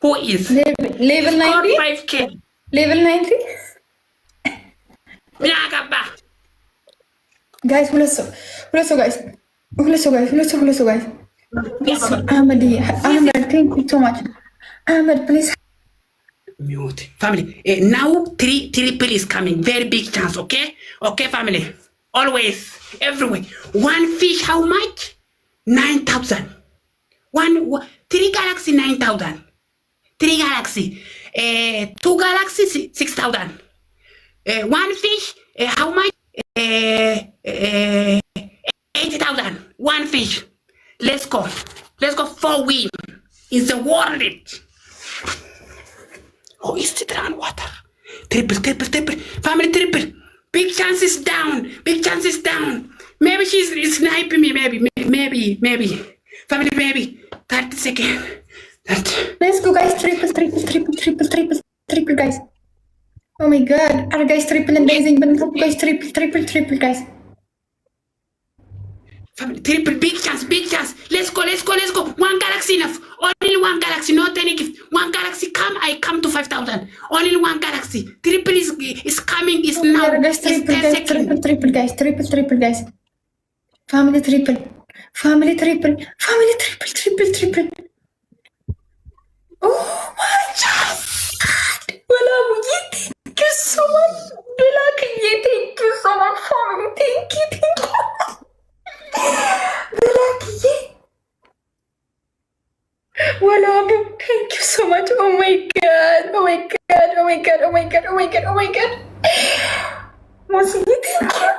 Who is? Level 90? 5K. Level 90? Nyagaba. Guys, ሁለት ሰው guys. ሁለት ሰው guys. Ahmed, thank you so much. Ahmed, please. Mute. Family. Now triple is coming. Very big chance, okay? Okay, family. Always, everywhere. One fish, how much? 9,000. Three galaxy, 9,000. Three galaxy. Two galaxy, 6,000. One fish, how much? 80,000. One fish. Let's go. Let's go for win. It's the world. Oh, it's the drown water. Triple. Family triple. Big chances down. Big chances down. Maybe she's sniping me. Maybe. Family, maybe. 30 seconds. 30. Let's go, guys. Triple, guys. Oh my god. Our guys triple amazing. But guys, triple, guys. Family, triple, big chance. Let's go. One galaxy enough. Only one galaxy, not any gift. One galaxy come, I come to 5,000. Only one galaxy. Triple is coming, is oh now. God, guys, triple, guys. Triple, guys. Family triple. Oh my god. Well, thank you so much. Thank you so much, family. Thank you. Well, thank you so much. Oh my god. Mosigi, thank you.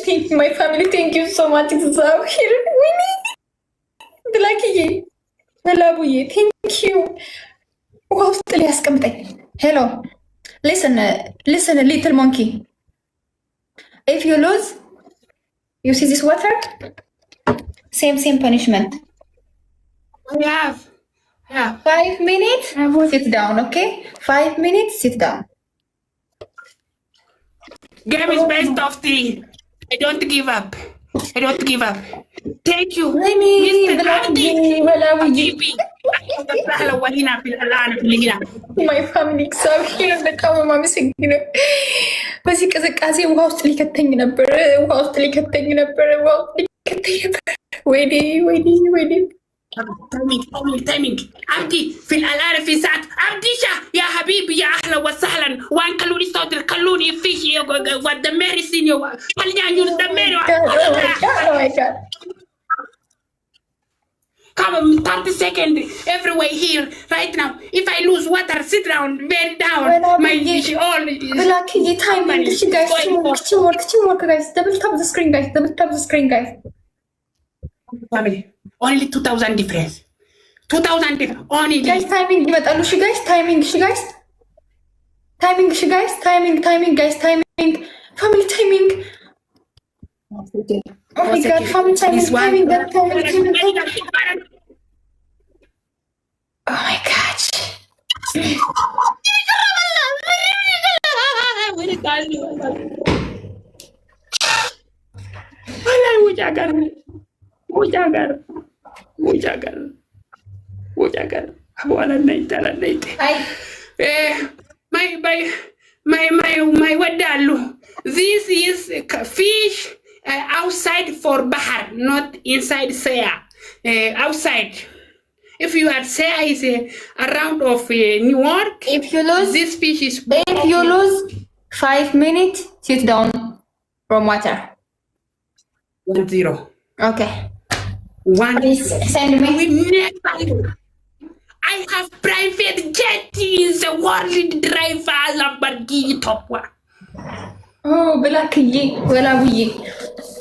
Thank you, my family. Thank you so much. It's out here. Winning. Blacky. Thank you. Hello. Listen, little monkey. If you lose, you see this water? Same punishment. Yeah. 5 minutes, sit down, okay? 5 minutes, sit down. Game is best of 3. I don't give up. Thank you. Mr. Abdi. My family እግዚአብሔር በጣም የማመሰግነው በዚህ ቅዝቃዜ ውሃ ውስጥ ሊከተኝ ነበር። ወይኔ timing عبدي في الالان في ساعه عبديشا يا حبيبي يا اهلا وسهلا وان كلوني صدر كلوني فيش ودمري سينيو خليني انجل دمري Come on, 30 seconds everywhere here right now. If I lose water, sit down, very down. My all Blacky timing. Guys, teamwork, guys. Double tap the screen, guys. Family, only 2,000 difference. 2,000 difference. Only. Guys, timing. Timing, guys. Family timing. Oh my god, family timing. Oh my gosh. Mujagar. Wala na ite. My wadalu. This is fish outside for bahar, not inside sea. Outside. If you are say is around of New York, If you lose, this fish is. If you lose 5 minutes, sit down from water. 1-0. Okay. Please send me. I have private jet in the world driver Lamborghini top one. Oh, Blacky,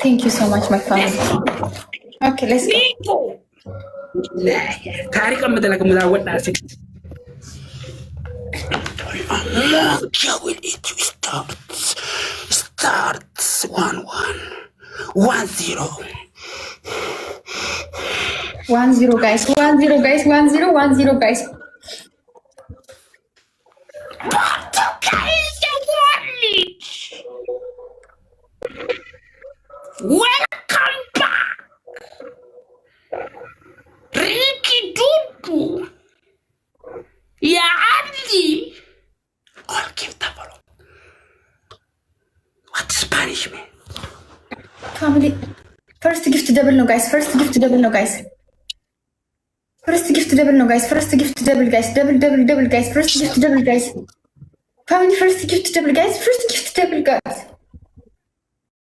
thank you so much, my family. Okay, let's go. ታሪክ አመጣለከ ሙዛወጥ ናስ starts 1-1 1-0 1-0 guys 1-0 guys 1-0 guys Welcome back. يا عبدي. All give the follow. What Spanish man? Family. First gift double no guys. First gift double no guys. First gift double no guys. First gift double guys. Double guys. First gift double guys. Family first gift double guys. First gift double guys.